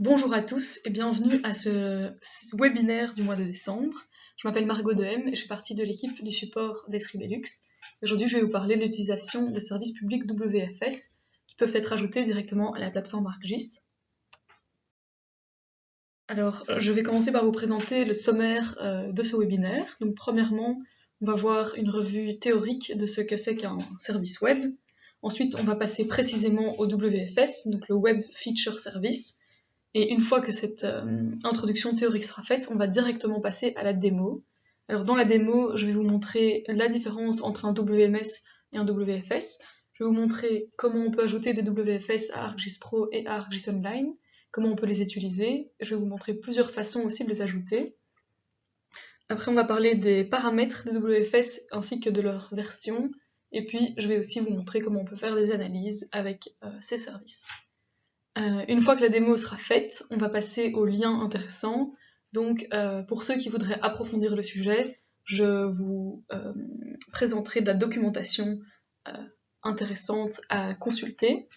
Bonjour à tous et bienvenue à ce webinaire du mois de décembre. Je m'appelle Margot Dehem et je fais partie de l'équipe du support d'Esri Belux. Aujourd'hui, je vais vous parler de l'utilisation des services publics WFS qui peuvent être ajoutés directement à la plateforme ArcGIS. Alors, je vais commencer par vous présenter le sommaire de ce webinaire. Donc, premièrement, on va voir une revue théorique de ce que c'est qu'un service web. Ensuite, on va passer précisément au WFS, donc le Web Feature Service. Et une fois que cette introduction théorique sera faite, on va directement passer à la démo. Alors dans la démo, je vais vous montrer la différence entre un WMS et un WFS. Je vais vous montrer comment on peut ajouter des WFS à ArcGIS Pro et à ArcGIS Online, comment on peut les utiliser. Je vais vous montrer plusieurs façons aussi de les ajouter. Après, on va parler des paramètres des WFS ainsi que de leur version. Et puis, je vais aussi vous montrer comment on peut faire des analyses avec ces services. Une fois que la démo sera faite, on va passer aux liens intéressants. Donc pour ceux qui voudraient approfondir le sujet, je vous présenterai de la documentation intéressante à consulter.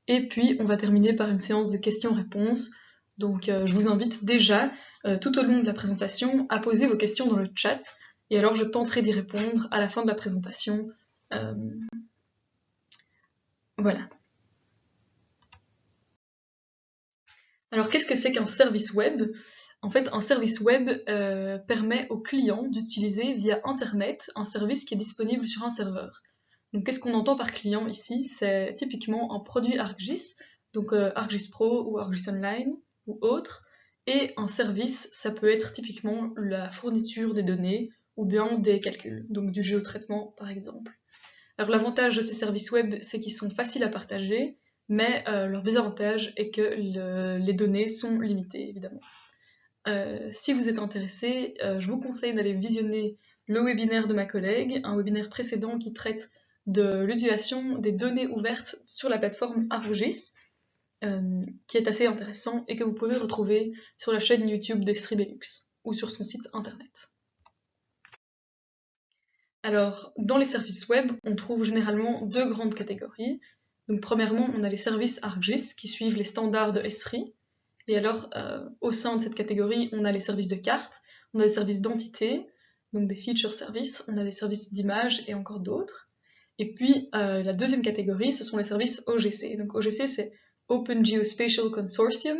Et puis on va terminer par une séance de questions-réponses. Donc je vous invite déjà, tout au long de la présentation, à poser vos questions dans le chat. Et alors je tenterai d'y répondre à la fin de la présentation. Voilà. Alors qu'est-ce que c'est qu'un service web ? En fait, un service web permet aux clients d'utiliser via Internet un service qui est disponible sur un serveur. Donc qu'est-ce qu'on entend par client ici ? C'est typiquement un produit ArcGIS, donc ArcGIS Pro ou ArcGIS Online ou autre, et un service, ça peut être typiquement la fourniture des données ou bien des calculs, donc du géotraitement par exemple. Alors l'avantage de ces services web, c'est qu'ils sont faciles à partager, mais leur désavantage est que les données sont limitées, évidemment. Si vous êtes intéressé, je vous conseille d'aller visionner le webinaire de ma collègue, un webinaire précédent qui traite de l'utilisation des données ouvertes sur la plateforme ArcGIS, qui est assez intéressant et que vous pouvez retrouver sur la chaîne YouTube d'Esri Belux ou sur son site internet. Alors, dans les services web, on trouve généralement deux grandes catégories. Donc, premièrement, on a les services ArcGIS qui suivent les standards de Esri. Et alors, au sein de cette catégorie, on a les services de cartes, on a les services d'entités, donc des feature services, on a les services d'images et encore d'autres. Et puis, la deuxième catégorie, ce sont les services OGC. Donc, OGC, c'est Open Geospatial Consortium.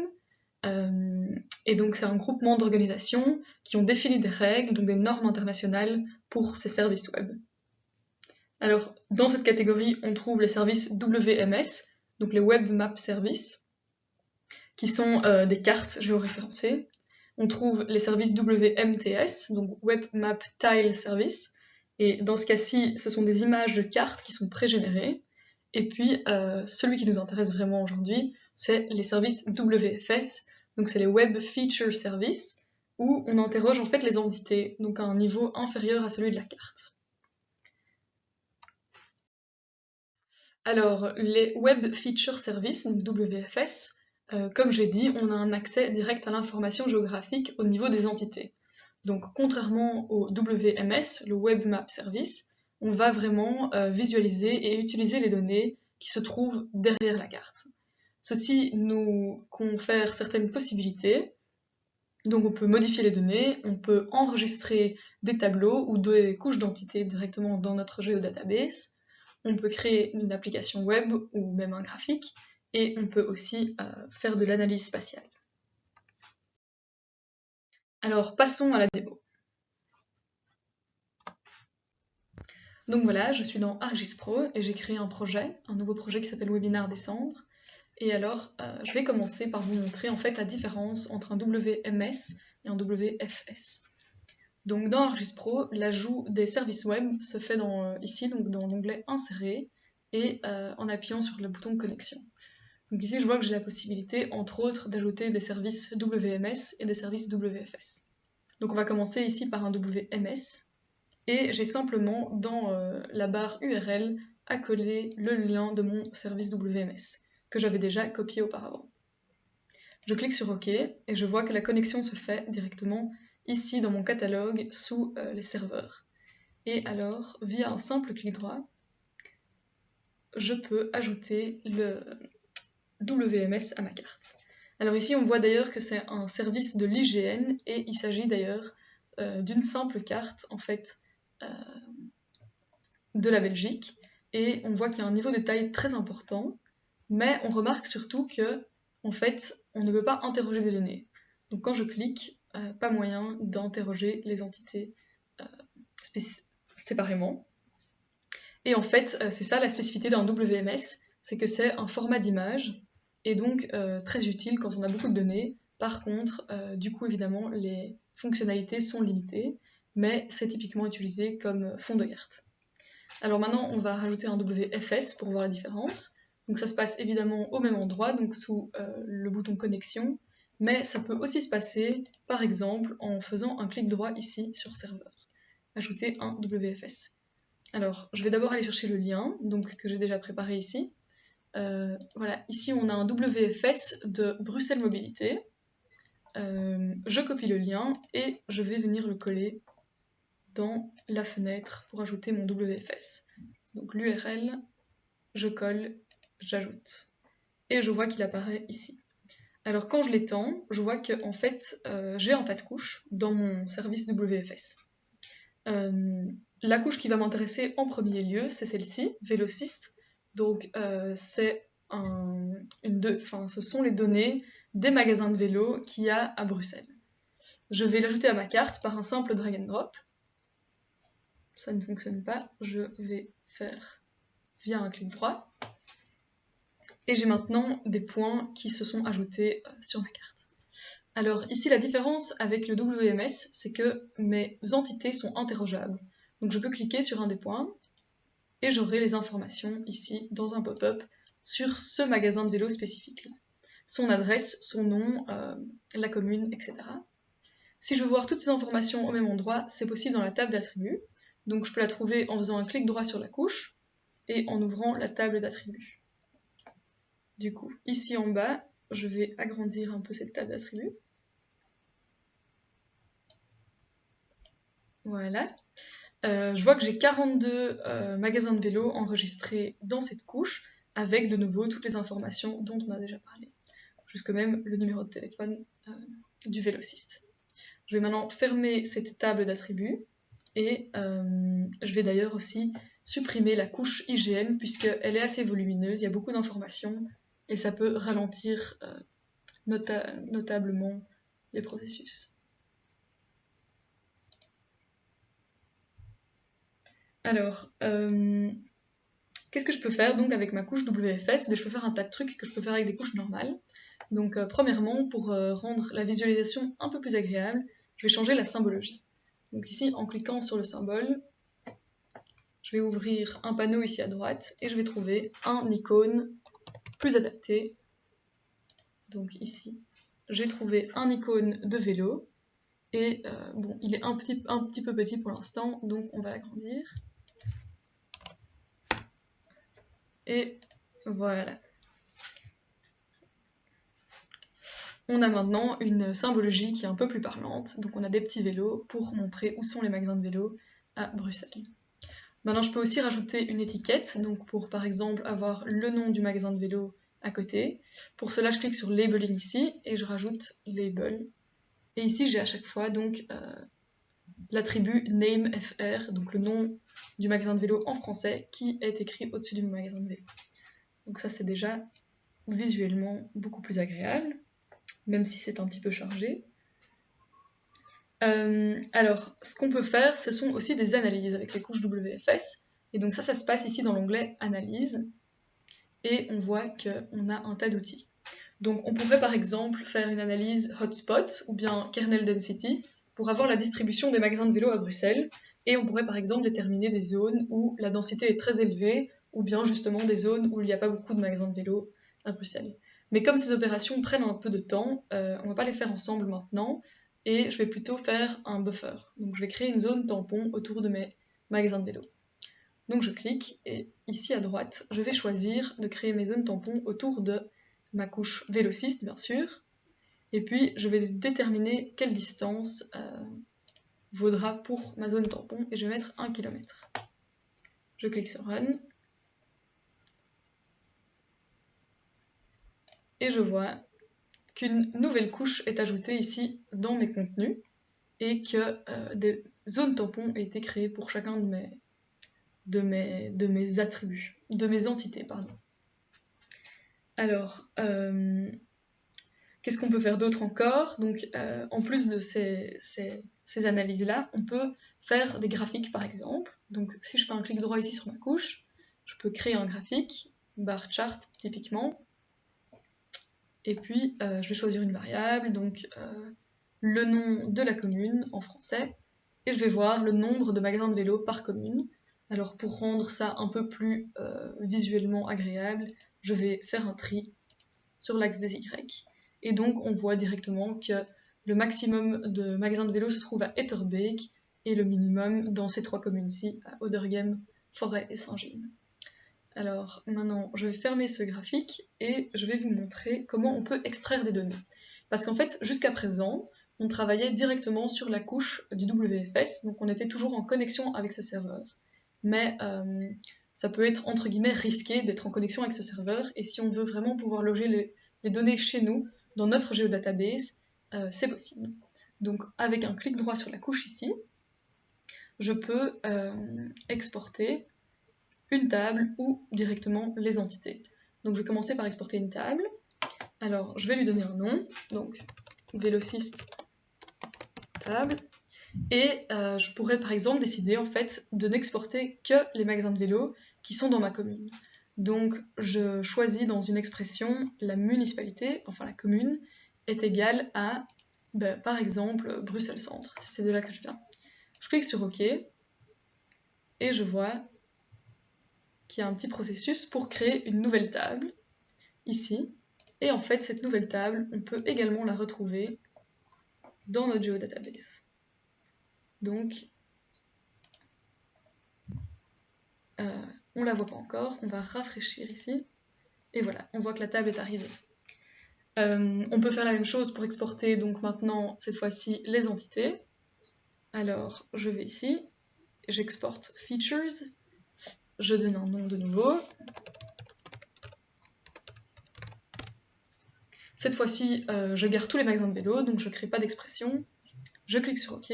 Et donc, c'est un groupement d'organisations qui ont défini des règles, donc des normes internationales pour ces services web. Alors, dans cette catégorie, on trouve les services WMS, donc les Web Map Services, qui sont des cartes géoréférencées. On trouve les services WMTS, donc Web Map Tile Service, et dans ce cas-ci, ce sont des images de cartes qui sont pré-générées. Et puis, celui qui nous intéresse vraiment aujourd'hui, c'est les services WFS, donc c'est les Web Feature Services, où on interroge en fait les entités, donc à un niveau inférieur à celui de la carte. Alors, les Web Feature Services, donc WFS, comme j'ai dit, on a un accès direct à l'information géographique au niveau des entités. Donc, contrairement au WMS, le Web Map Service, on va vraiment visualiser et utiliser les données qui se trouvent derrière la carte. Ceci nous confère certaines possibilités. Donc, on peut modifier les données, on peut enregistrer des tableaux ou des couches d'entités directement dans notre géodatabase. On peut créer une application web ou même un graphique, et on peut aussi faire de l'analyse spatiale. Alors passons à la démo. Donc voilà, je suis dans ArcGIS Pro et j'ai créé un nouveau projet qui s'appelle Webinar Décembre. Et alors, je vais commencer par vous montrer en fait la différence entre un WMS et un WFS. Donc dans ArcGIS Pro, l'ajout des services web se fait ici, donc dans l'onglet Insérer, et en appuyant sur le bouton Connexion. Donc ici, je vois que j'ai la possibilité, entre autres, d'ajouter des services WMS et des services WFS. Donc on va commencer ici par un WMS, et j'ai simplement, dans la barre URL, accolé le lien de mon service WMS, que j'avais déjà copié auparavant. Je clique sur OK, et je vois que la connexion se fait directement ici dans mon catalogue sous les serveurs. Et alors, via un simple clic droit, je peux ajouter le WMS à ma carte. Alors ici, on voit d'ailleurs que c'est un service de l'IGN et il s'agit d'ailleurs d'une simple carte en fait de la Belgique. Et on voit qu'il y a un niveau de taille très important, mais on remarque surtout que en fait, on ne peut pas interroger des données. Donc quand je clique, pas moyen d'interroger les entités séparément. Et en fait, c'est ça la spécificité d'un WMS, c'est que c'est un format d'image, et donc très utile quand on a beaucoup de données. Par contre, du coup, évidemment, les fonctionnalités sont limitées, mais c'est typiquement utilisé comme fond de carte. Alors maintenant, on va rajouter un WFS pour voir la différence. Donc ça se passe évidemment au même endroit, donc sous le bouton connexion, mais ça peut aussi se passer, par exemple, en faisant un clic droit ici sur serveur. Ajouter un WFS. Alors, je vais d'abord aller chercher le lien, donc que j'ai déjà préparé ici. Voilà, ici on a un WFS de Bruxelles Mobilité. Je copie le lien et je vais venir le coller dans la fenêtre pour ajouter mon WFS. Donc l'URL, je colle, j'ajoute. Et je vois qu'il apparaît ici. Alors quand je l'étends, je vois que en fait, j'ai un tas de couches dans mon service WFS. La couche qui va m'intéresser en premier lieu, c'est celle-ci, Vélociste. Donc ce sont les données des magasins de vélo qu'il y a à Bruxelles. Je vais l'ajouter à ma carte par un simple drag and drop. Ça ne fonctionne pas, je vais faire via un clic droit. Et j'ai maintenant des points qui se sont ajoutés sur ma carte. Alors ici la différence avec le WMS, c'est que mes entités sont interrogeables. Donc je peux cliquer sur un des points et j'aurai les informations ici dans un pop-up sur ce magasin de vélo spécifique. Son adresse, son nom, la commune, etc. Si je veux voir toutes ces informations au même endroit, c'est possible dans la table d'attributs. Donc je peux la trouver en faisant un clic droit sur la couche et en ouvrant la table d'attributs. Du coup, ici en bas, je vais agrandir un peu cette table d'attributs. Voilà. Je vois que j'ai 42 magasins de vélo enregistrés dans cette couche, avec de nouveau toutes les informations dont on a déjà parlé, jusque même le numéro de téléphone du vélociste. Je vais maintenant fermer cette table d'attributs, et je vais d'ailleurs aussi supprimer la couche IGN, puisqu'elle est assez volumineuse, il y a beaucoup d'informations, et ça peut ralentir notablement les processus. Alors, qu'est-ce que je peux faire donc avec ma couche WFS? Je peux faire un tas de trucs que je peux faire avec des couches normales. Donc premièrement, pour rendre la visualisation un peu plus agréable, je vais changer la symbologie. Donc ici, en cliquant sur le symbole, je vais ouvrir un panneau ici à droite et je vais trouver un icône plus adapté. Donc ici, j'ai trouvé un icône de vélo. Et bon, il est un petit peu petit pour l'instant, donc on va l'agrandir. Et voilà. On a maintenant une symbologie qui est un peu plus parlante, donc on a des petits vélos pour montrer où sont les magasins de vélos à Bruxelles. Maintenant je peux aussi rajouter une étiquette, donc pour par exemple avoir le nom du magasin de vélo à côté. Pour cela je clique sur Labeling ici et je rajoute Label. Et ici j'ai à chaque fois donc l'attribut NameFR, donc le nom du magasin de vélo en français qui est écrit au-dessus du magasin de vélo. Donc ça c'est déjà visuellement beaucoup plus agréable, même si c'est un petit peu chargé. Alors, ce qu'on peut faire, ce sont aussi des analyses avec les couches WFS. Et donc ça se passe ici dans l'onglet Analyse. Et on voit qu'on a un tas d'outils. Donc on pourrait par exemple faire une analyse hotspot ou bien kernel density pour avoir la distribution des magasins de vélo à Bruxelles. Et on pourrait par exemple déterminer des zones où la densité est très élevée ou bien justement des zones où il n'y a pas beaucoup de magasins de vélo à Bruxelles. Mais comme ces opérations prennent un peu de temps, on ne va pas les faire ensemble maintenant. Et je vais plutôt faire un buffer. Donc je vais créer une zone tampon autour de mes magasins de vélo. Donc je clique et ici à droite, je vais choisir de créer mes zones tampons autour de ma couche vélociste bien sûr. Et puis je vais déterminer quelle distance vaudra pour ma zone tampon et je vais mettre 1 km. Je clique sur Run. Et je vois qu'une nouvelle couche est ajoutée ici dans mes contenus et que des zones tampons aient été créées pour chacun de mes attributs, de mes entités, pardon. Alors, qu'est-ce qu'on peut faire d'autre encore? Donc, en plus de ces analyses-là, on peut faire des graphiques par exemple. Donc, si je fais un clic droit ici sur ma couche, je peux créer un graphique, bar chart typiquement, et puis je vais choisir une variable, donc le nom de la commune en français, et je vais voir le nombre de magasins de vélo par commune. Alors pour rendre ça un peu plus visuellement agréable, je vais faire un tri sur l'axe des Y. Et donc on voit directement que le maximum de magasins de vélo se trouve à Etterbeek et le minimum dans ces trois communes-ci, à Oderghem, Forêt et Saint-Gilles. Alors maintenant, je vais fermer ce graphique et je vais vous montrer comment on peut extraire des données. Parce qu'en fait, jusqu'à présent, on travaillait directement sur la couche du WFS, donc on était toujours en connexion avec ce serveur. Mais ça peut être entre guillemets risqué d'être en connexion avec ce serveur, et si on veut vraiment pouvoir loger les données chez nous, dans notre géodatabase, c'est possible. Donc avec un clic droit sur la couche ici, je peux exporter une table ou directement les entités. Donc je vais commencer par exporter une table. Alors je vais lui donner un nom, donc Velocist table. Et je pourrais par exemple décider en fait de n'exporter que les magasins de vélo qui sont dans ma commune. Donc je choisis dans une expression la municipalité, enfin la commune, est égale à, par exemple, Bruxelles Centre, si c'est de là que je viens. Je clique sur OK et je vois qu'il y a un petit processus pour créer une nouvelle table, ici. Et en fait, cette nouvelle table, on peut également la retrouver dans notre géodatabase. Donc, on la voit pas encore, on va rafraîchir ici. Et voilà, on voit que la table est arrivée. On peut faire la même chose pour exporter, donc maintenant, cette fois-ci, les entités. Alors, je vais ici, j'exporte Features, je donne un nom de nouveau. Cette fois-ci, je garde tous les magasins de vélo, donc je ne crée pas d'expression. Je clique sur OK.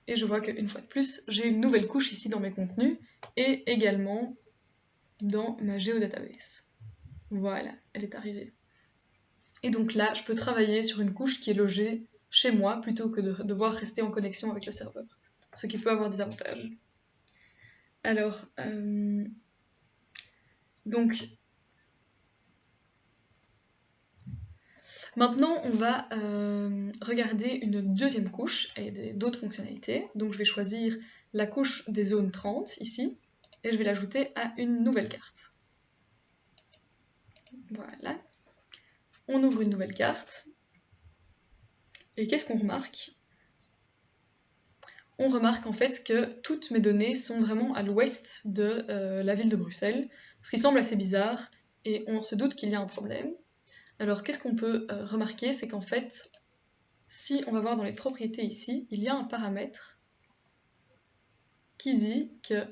Et je vois qu'une fois de plus, j'ai une nouvelle couche ici dans mes contenus et également dans ma géodatabase. Voilà, elle est arrivée. Et donc là, je peux travailler sur une couche qui est logée chez moi plutôt que de devoir rester en connexion avec le serveur, ce qui peut avoir des avantages. Alors, donc, maintenant, on va regarder une deuxième couche et d'autres fonctionnalités. Donc, je vais choisir la couche des zones 30 ici et je vais l'ajouter à une nouvelle carte. Voilà. On ouvre une nouvelle carte. Et qu'est-ce qu'on remarque? On remarque en fait que toutes mes données sont vraiment à l'ouest de la ville de Bruxelles, ce qui semble assez bizarre, et on se doute qu'il y a un problème. Alors qu'est-ce qu'on peut remarquer? C'est qu'en fait, si on va voir dans les propriétés ici, il y a un paramètre qui dit que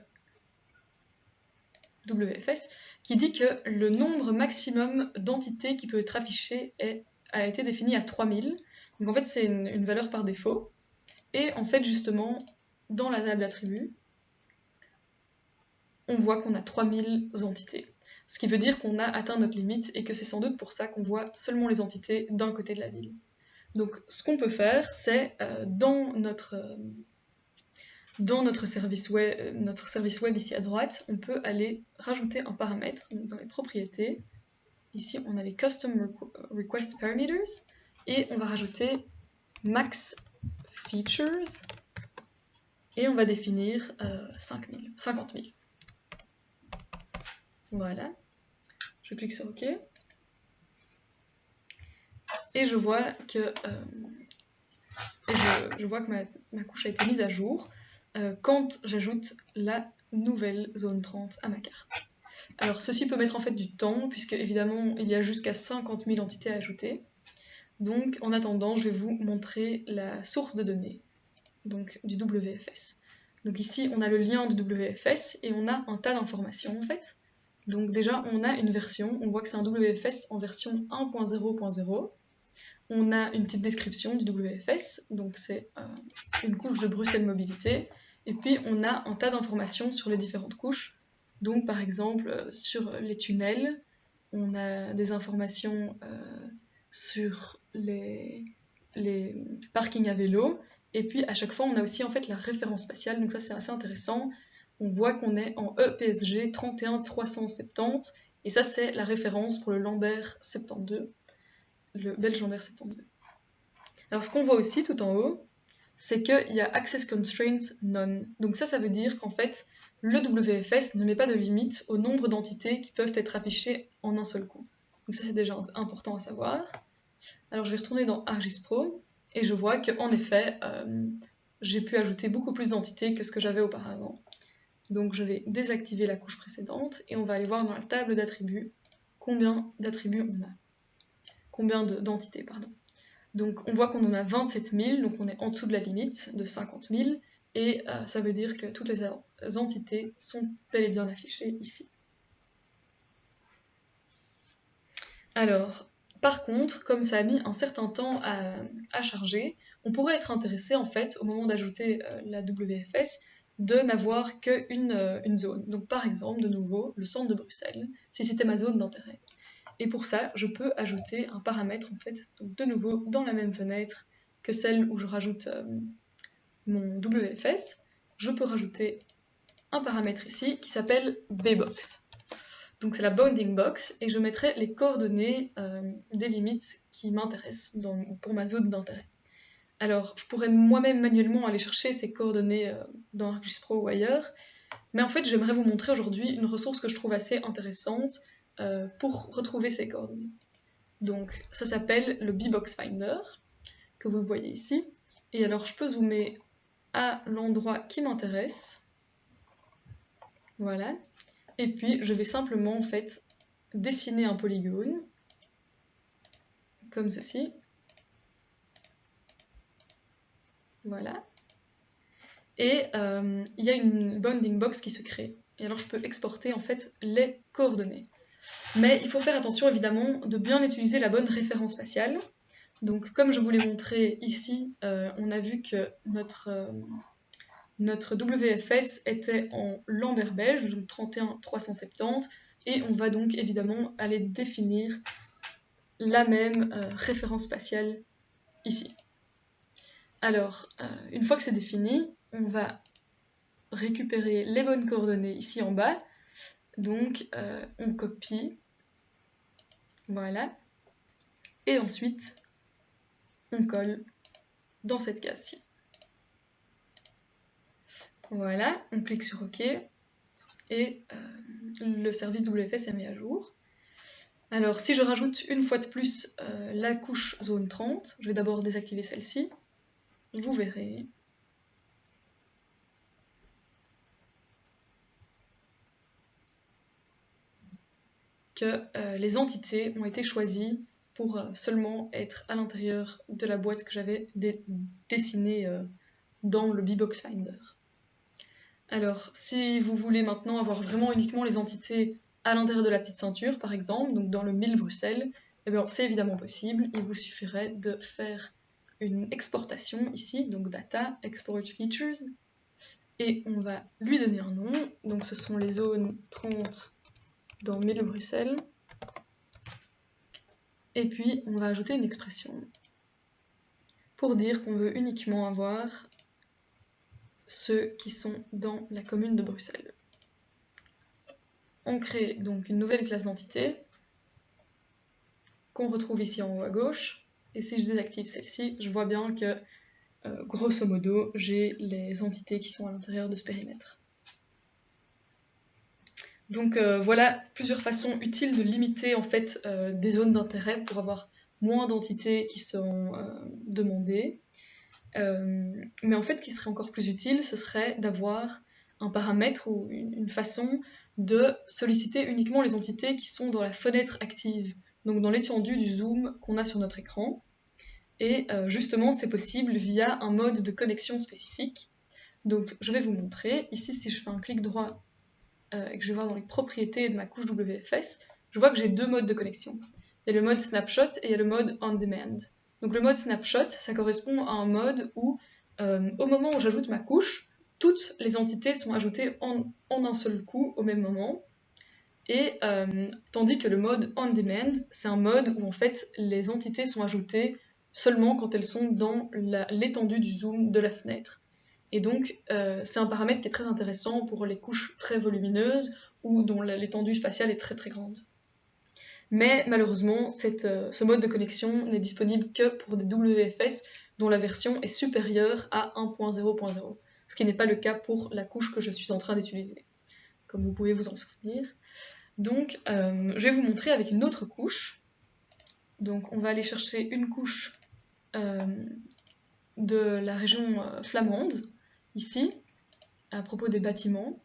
WFS, qui dit que le nombre maximum d'entités qui peut être affiché a été défini à 3000. Donc en fait c'est une valeur par défaut. Et en fait justement, dans la table d'attributs, on voit qu'on a 3000 entités. Ce qui veut dire qu'on a atteint notre limite et que c'est sans doute pour ça qu'on voit seulement les entités d'un côté de la ville. Donc ce qu'on peut faire, c'est dans notre service web ici à droite, on peut aller rajouter un paramètre. Donc dans les propriétés, ici on a les Custom Request Parameters et on va rajouter Max Features et on va définir 50 000. Voilà, je clique sur OK et je vois que, ma couche a été mise à jour quand j'ajoute la nouvelle zone 30 à ma carte. Alors ceci peut mettre en fait du temps puisque évidemment il y a jusqu'à 50 000 entités à ajouter. Donc en attendant je vais vous montrer la source de données, donc du WFS. Donc ici on a le lien du WFS et on a un tas d'informations en fait. Donc déjà, on a une version, on voit que c'est un WFS en version 1.0.0. On a une petite description du WFS, donc c'est une couche de Bruxelles Mobilité. Et puis on a un tas d'informations sur les différentes couches. Donc par exemple, sur les tunnels, on a des informations sur les parkings à vélo. Et puis à chaque fois, on a aussi en fait la référence spatiale, donc ça c'est assez intéressant. On voit qu'on est en EPSG 31370, et ça c'est la référence pour le Lambert 72, le belge Lambert 72. Alors ce qu'on voit aussi tout en haut, c'est qu'il y a Access Constraints None. Donc ça veut dire qu'en fait, le WFS ne met pas de limite au nombre d'entités qui peuvent être affichées en un seul coup. Donc ça c'est déjà important à savoir. Alors je vais retourner dans ArcGIS Pro, et je vois qu'en effet, j'ai pu ajouter beaucoup plus d'entités que ce que j'avais auparavant. Donc je vais désactiver la couche précédente, et on va aller voir dans la table d'attributs combien d'attributs on a. Combien d'entités, pardon. Donc on voit qu'on en a 27 000, donc on est en dessous de la limite de 50 000, et ça veut dire que toutes les entités sont bel et bien affichées ici. Alors, par contre, comme ça a mis un certain temps à charger, on pourrait être intéressé en fait, au moment d'ajouter la WFS, de n'avoir qu'une zone. Donc par exemple, de nouveau, le centre de Bruxelles, si c'était ma zone d'intérêt. Et pour ça, je peux ajouter un paramètre, en fait, donc de nouveau, dans la même fenêtre que celle où je rajoute mon WFS, je peux rajouter un paramètre ici qui s'appelle bbox. Donc c'est la bounding box, et je mettrai les coordonnées des limites qui m'intéressent pour ma zone d'intérêt. Alors, je pourrais moi-même manuellement aller chercher ces coordonnées dans ArcGIS Pro ou ailleurs, mais en fait, j'aimerais vous montrer aujourd'hui une ressource que je trouve assez intéressante pour retrouver ces coordonnées. Donc ça s'appelle le bbox finder, que vous voyez ici. Et alors je peux zoomer à l'endroit qui m'intéresse. Voilà. Et puis je vais simplement en fait dessiner un polygone, comme ceci. Voilà. Et il y a une bounding box qui se crée. Et alors je peux exporter en fait les coordonnées. Mais il faut faire attention évidemment de bien utiliser la bonne référence spatiale. Donc comme je vous l'ai montré ici, on a vu que notre WFS était en Lambert belge, donc 31370, et on va donc évidemment aller définir la même référence spatiale ici. Alors, une fois que c'est défini, on va récupérer les bonnes coordonnées ici en bas. Donc on copie, voilà, et ensuite on colle dans cette case-ci. Voilà, on clique sur OK, et le service WFS est mis à jour. Alors si je rajoute une fois de plus la couche zone 30, je vais d'abord désactiver celle-ci, vous verrez que les entités ont été choisies pour seulement être à l'intérieur de la boîte que j'avais dessinée dans le bbox finder. Alors, si vous voulez maintenant avoir vraiment uniquement les entités à l'intérieur de la petite ceinture, par exemple, donc dans le 1000 Bruxelles, eh bien, c'est évidemment possible. Il vous suffirait de faire une exportation ici, donc Data, Export Features, et on va lui donner un nom. Donc ce sont les zones 30 dans 1000 Bruxelles. Et puis, on va ajouter une expression pour dire qu'on veut uniquement avoir ceux qui sont dans la commune de Bruxelles. On crée donc une nouvelle classe d'entité qu'on retrouve ici en haut à gauche. Et si je désactive celle-ci, je vois bien que, grosso modo, j'ai les entités qui sont à l'intérieur de ce périmètre. Donc voilà plusieurs façons utiles de limiter en fait des zones d'intérêt pour avoir moins d'entités qui sont demandées. Mais en fait, ce qui serait encore plus utile, ce serait d'avoir un paramètre ou une façon de solliciter uniquement les entités qui sont dans la fenêtre active, donc dans l'étendue du zoom qu'on a sur notre écran. Et justement, c'est possible via un mode de connexion spécifique. Donc je vais vous montrer. Ici, si je fais un clic droit et que je vais voir dans les propriétés de ma couche WFS, je vois que j'ai deux modes de connexion. Il y a le mode snapshot et il y a le mode on demand. Donc le mode snapshot, ça correspond à un mode où, au moment où j'ajoute ma couche, toutes les entités sont ajoutées en un seul coup au même moment. Et tandis que le mode on demand, c'est un mode où en fait les entités sont ajoutées seulement quand elles sont dans l'étendue du zoom de la fenêtre. Et donc c'est un paramètre qui est très intéressant pour les couches très volumineuses ou dont l'étendue spatiale est très très grande. Mais malheureusement, ce mode de connexion n'est disponible que pour des WFS dont la version est supérieure à 1.0.0, ce qui n'est pas le cas pour la couche que je suis en train d'utiliser, comme vous pouvez vous en souvenir. Donc, je vais vous montrer avec une autre couche. Donc, on va aller chercher une couche de la région flamande, ici, à propos des bâtiments.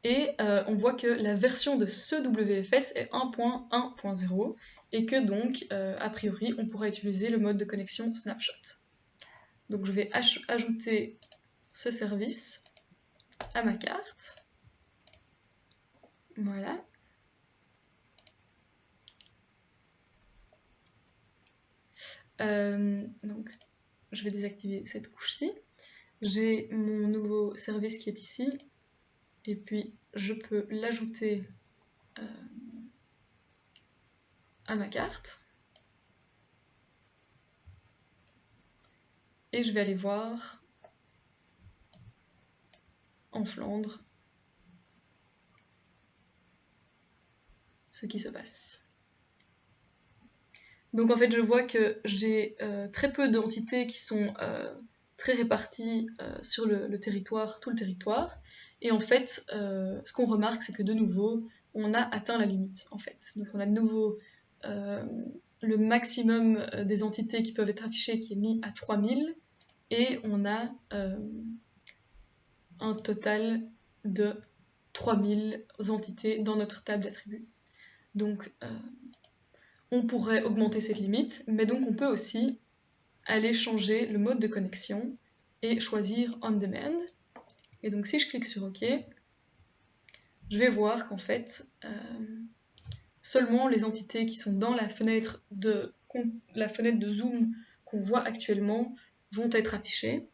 Et on voit que la version de ce WFS est 1.1.0 et que donc, a priori, on pourra utiliser le mode de connexion snapshot. Donc, je vais ajouter ce service à ma carte. Voilà. Donc, je vais désactiver cette couche-ci. J'ai mon nouveau service qui est ici, et puis je peux l'ajouter à ma carte. Et je vais aller voir en Flandre ce qui se passe. Donc en fait, je vois que j'ai très peu d'entités qui sont très réparties sur le territoire, tout le territoire. Et en fait, ce qu'on remarque, c'est que de nouveau, on a atteint la limite, en fait. Donc on a de nouveau le maximum des entités qui peuvent être affichées qui est mis à 3000. Et on a un total de 3000 entités dans notre table d'attributs. Donc on pourrait augmenter cette limite, mais donc on peut aussi aller changer le mode de connexion et choisir On Demand. Et donc si je clique sur OK, je vais voir qu'en fait, seulement les entités qui sont dans la fenêtre de zoom qu'on voit actuellement vont être affichées.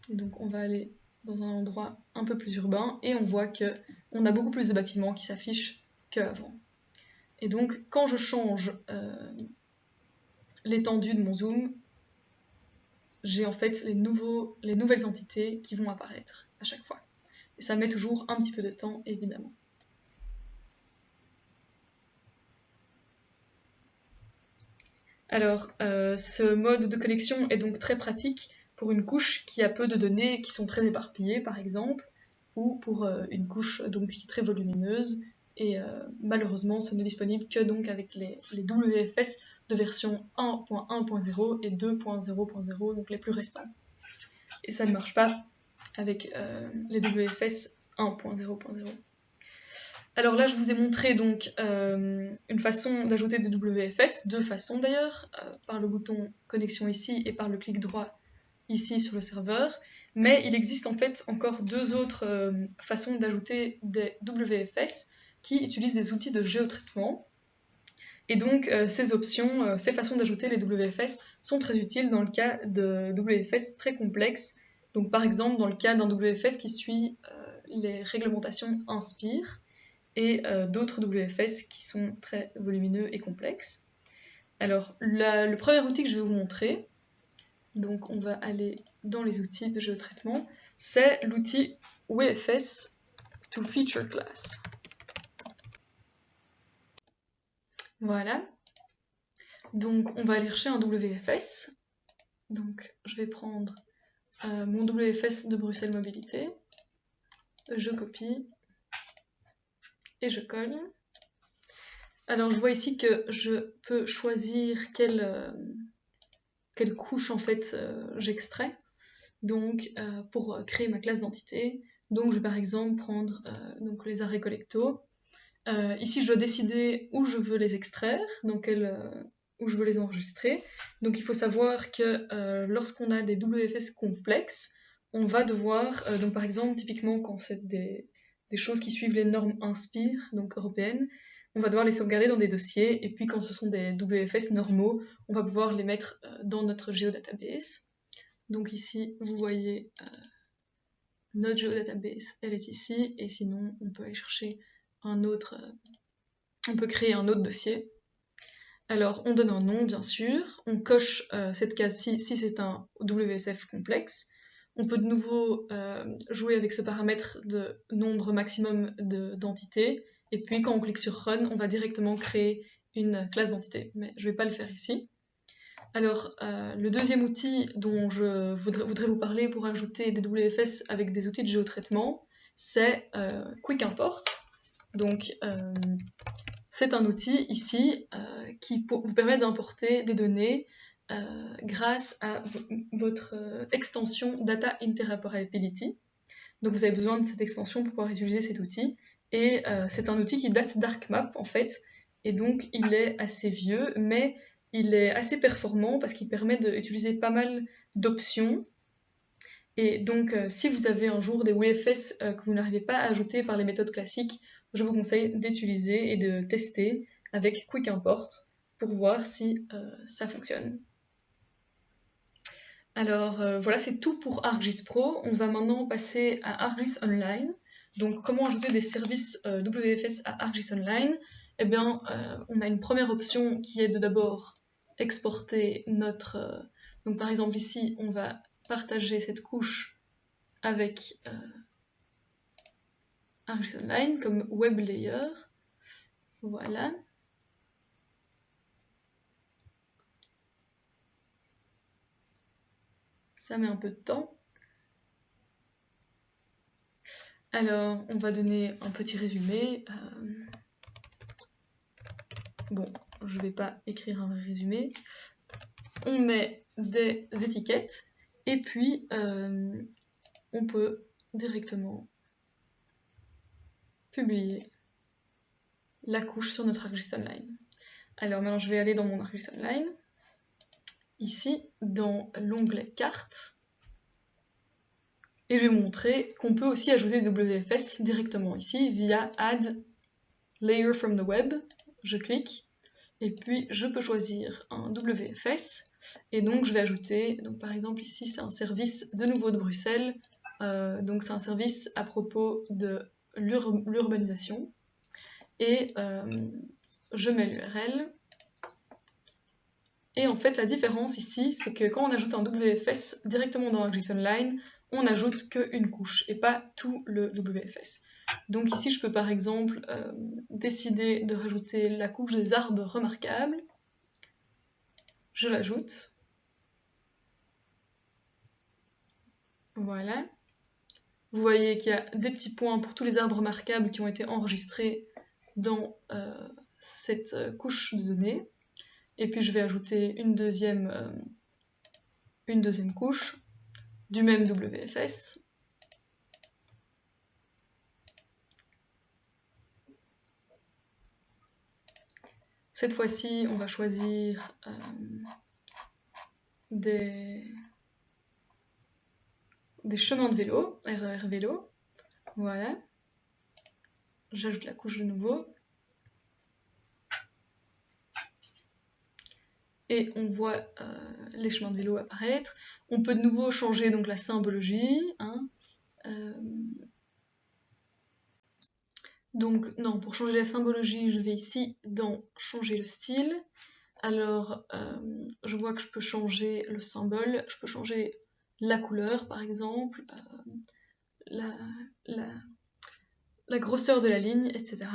Et donc on va aller dans un endroit un peu plus urbain et on voit qu'on a beaucoup plus de bâtiments qui s'affichent qu'avant. Et donc quand je change l'étendue de mon zoom, j'ai en fait les nouvelles entités qui vont apparaître à chaque fois. Et ça met toujours un petit peu de temps, évidemment. Alors, ce mode de connexion est donc très pratique pour une couche qui a peu de données qui sont très éparpillées, par exemple, ou pour une couche donc, qui est très volumineuse. Et malheureusement, ce n'est disponible que donc avec les WFS de version 1.1.0 et 2.0.0, donc les plus récents. Et ça ne marche pas avec les WFS 1.0.0. Alors là, je vous ai montré donc une façon d'ajouter des WFS, deux façons d'ailleurs, par le bouton connexion ici et par le clic droit ici sur le serveur. Mais il existe en fait encore deux autres façons d'ajouter des WFS qui utilisent des outils de géotraitement. Et donc ces options, ces façons d'ajouter les WFS sont très utiles dans le cas de WFS très complexes. Donc par exemple dans le cas d'un WFS qui suit les réglementations Inspire et d'autres WFS qui sont très volumineux et complexes. Alors le premier outil que je vais vous montrer, donc on va aller dans les outils de géotraitement, c'est l'outil WFS to Feature Class. Voilà. Donc on va aller chercher un WFS. Donc je vais prendre mon WFS de Bruxelles Mobilité. Je copie et je colle. Alors je vois ici que je peux choisir quelle couche en fait j'extrais. Donc pour créer ma classe d'entité. Donc je vais par exemple prendre donc les arrêts collecto. Ici je dois décider où je veux les extraire, donc où je veux les enregistrer. Donc il faut savoir que lorsqu'on a des WFS complexes, on va devoir, donc par exemple, typiquement quand c'est des choses qui suivent les normes INSPIR, donc européennes, on va devoir les sauvegarder dans des dossiers, et puis quand ce sont des WFS normaux, on va pouvoir les mettre dans notre géodatabase. Donc ici, vous voyez notre géodatabase, elle est ici, et sinon, on peut aller chercher un autre, on peut créer un autre dossier. Alors, on donne un nom, bien sûr, on coche cette case-ci si c'est un WSF complexe. On peut de nouveau jouer avec ce paramètre de nombre maximum d'entités, et puis quand on clique sur Run, on va directement créer une classe d'entité, mais je ne vais pas le faire ici. Alors, le deuxième outil dont je voudrais vous parler pour ajouter des WFS avec des outils de géotraitement, c'est Quick Import. Donc, c'est un outil ici qui vous permet d'importer des données grâce à votre extension Data Interoperability. Donc vous avez besoin de cette extension pour pouvoir utiliser cet outil. Et c'est un outil qui date d'ArcMap en fait. Et donc il est assez vieux, mais il est assez performant parce qu'il permet d'utiliser pas mal d'options. Et donc si vous avez un jour des WFS que vous n'arrivez pas à ajouter par les méthodes classiques, je vous conseille d'utiliser et de tester avec Quick Import pour voir si ça fonctionne. Alors voilà, c'est tout pour ArcGIS Pro. On va maintenant passer à ArcGIS Online. Donc comment ajouter des services WFS à ArcGIS Online? Eh bien, on a une première option qui est de d'abord exporter notre... donc par exemple ici, on va partager cette couche avec ArcGIS Online comme web layer. Voilà. Ça met un peu de temps. Alors, on va donner un petit résumé. Bon, je ne vais pas écrire un vrai résumé. On met des étiquettes et puis on peut directement publier la couche sur notre ArcGIS Online. Alors maintenant, je vais aller dans mon ArcGIS Online. Ici, dans l'onglet Cartes. Et je vais vous montrer qu'on peut aussi ajouter des WFS directement ici via Add Layer from the Web. Je clique et puis je peux choisir un WFS et donc je vais ajouter, donc par exemple ici c'est un service de nouveau de Bruxelles, donc c'est un service à propos de l'urbanisation et je mets l'URL. Et en fait la différence ici c'est que quand on ajoute un WFS directement dans ArcGIS Online, on n'ajoute qu'une couche et pas tout le WFS. Donc ici, je peux par exemple décider de rajouter la couche des arbres remarquables. Je l'ajoute. Voilà. Vous voyez qu'il y a des petits points pour tous les arbres remarquables qui ont été enregistrés dans cette couche de données. Et puis je vais ajouter une deuxième couche du même WFS. Cette fois-ci, on va choisir des chemins de vélo, RER vélo. Voilà. J'ajoute la couche de nouveau. Et on voit les chemins de vélo apparaître. On peut de nouveau changer donc la symbologie. Hein. Donc non, pour changer la symbologie, je vais ici dans changer le style. Alors je vois que je peux changer le symbole, je peux changer la couleur par exemple, la grosseur de la ligne, etc.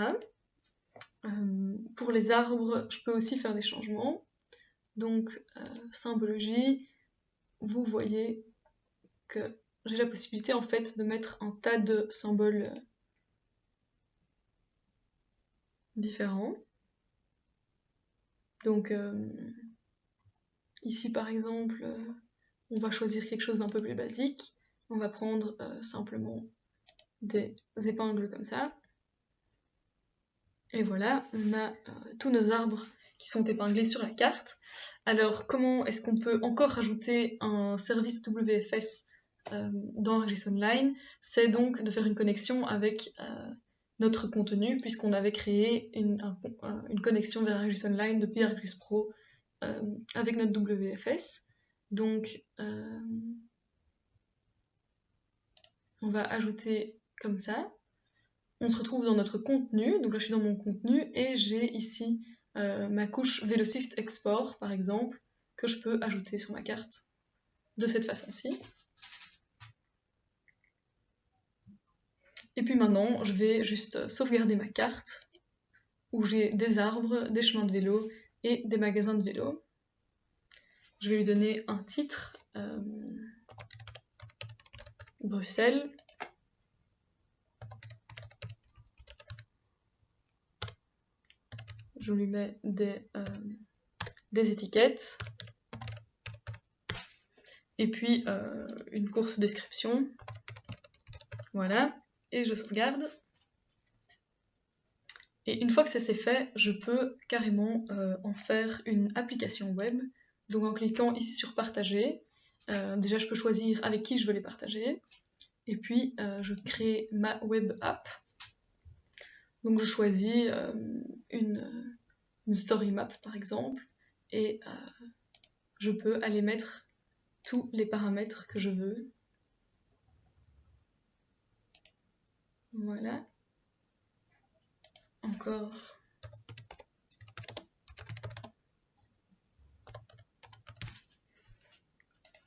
Pour les arbres, je peux aussi faire des changements. Donc symbologie, vous voyez que j'ai la possibilité en fait de mettre un tas de symboles différents. Donc ici par exemple, on va choisir quelque chose d'un peu plus basique. On va prendre simplement des épingles comme ça. Et voilà, on a tous nos arbres qui sont épinglés sur la carte. Alors comment est-ce qu'on peut encore rajouter un service WFS dans ArcGIS Online, c'est donc de faire une connexion avec notre contenu, puisqu'on avait créé une connexion vers ArcGIS Online depuis ArcGIS Pro avec notre WFS. Donc, on va ajouter comme ça. On se retrouve dans notre contenu, donc là je suis dans mon contenu, et j'ai ici ma couche Velocist Export, par exemple, que je peux ajouter sur ma carte de cette façon-ci. Et puis maintenant, je vais juste sauvegarder ma carte, où j'ai des arbres, des chemins de vélo et des magasins de vélo. Je vais lui donner un titre, Bruxelles. Je lui mets des étiquettes. Et puis une courte description. Voilà. Et je sauvegarde. Et une fois que ça c'est fait, je peux carrément en faire une application web. Donc en cliquant ici sur partager, déjà je peux choisir avec qui je veux les partager. Et puis je crée ma web app. Donc je choisis une story map par exemple. Et je peux aller mettre tous les paramètres que je veux. Voilà. Encore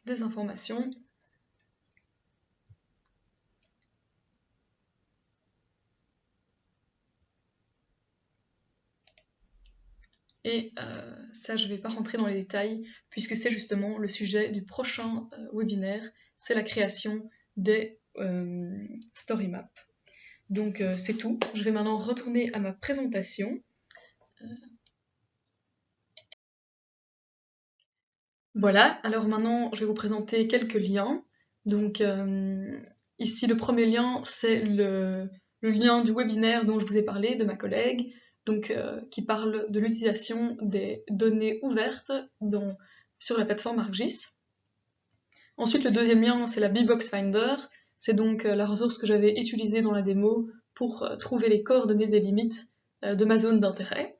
des informations. Et ça, je ne vais pas rentrer dans les détails, puisque c'est justement le sujet du prochain webinaire, c'est la création des story maps. Donc c'est tout. Je vais maintenant retourner à ma présentation. Voilà, alors maintenant je vais vous présenter quelques liens. Donc ici le premier lien, c'est le lien du webinaire dont je vous ai parlé, de ma collègue, donc qui parle de l'utilisation des données ouvertes sur la plateforme ArcGIS. Ensuite le deuxième lien, c'est la Bbox Finder, c'est donc la ressource que j'avais utilisée dans la démo pour trouver les coordonnées des limites de ma zone d'intérêt.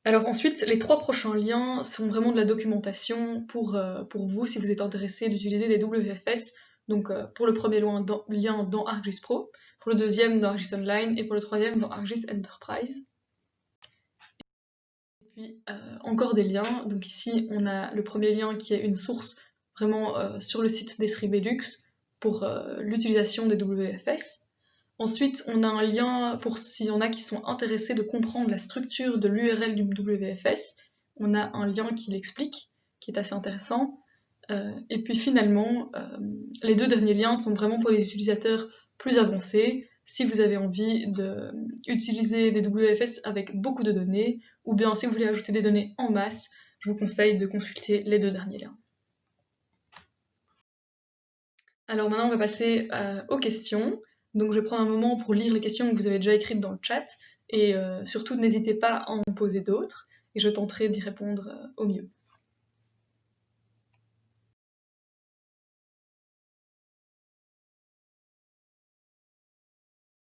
Alors ensuite, les trois prochains liens sont vraiment de la documentation pour vous si vous êtes intéressé d'utiliser des WFS. Donc pour le premier lien dans ArcGIS Pro, pour le deuxième dans ArcGIS Online et pour le troisième dans ArcGIS Enterprise. Et puis encore des liens. Donc ici on a le premier lien qui est une source vraiment sur le site d'Esri Belux pour l'utilisation des WFS. Ensuite, on a un lien pour s'il y en a qui sont intéressés de comprendre la structure de l'URL du WFS. On a un lien qui l'explique, qui est assez intéressant. Et puis finalement, les deux derniers liens sont vraiment pour les utilisateurs plus avancés. Si vous avez envie d'utiliser des WFS avec beaucoup de données, ou bien si vous voulez ajouter des données en masse, je vous conseille de consulter les deux derniers liens. Alors maintenant, on va passer aux questions. Donc je vais prendre un moment pour lire les questions que vous avez déjà écrites dans le chat, et surtout n'hésitez pas à en poser d'autres, et je tenterai d'y répondre au mieux.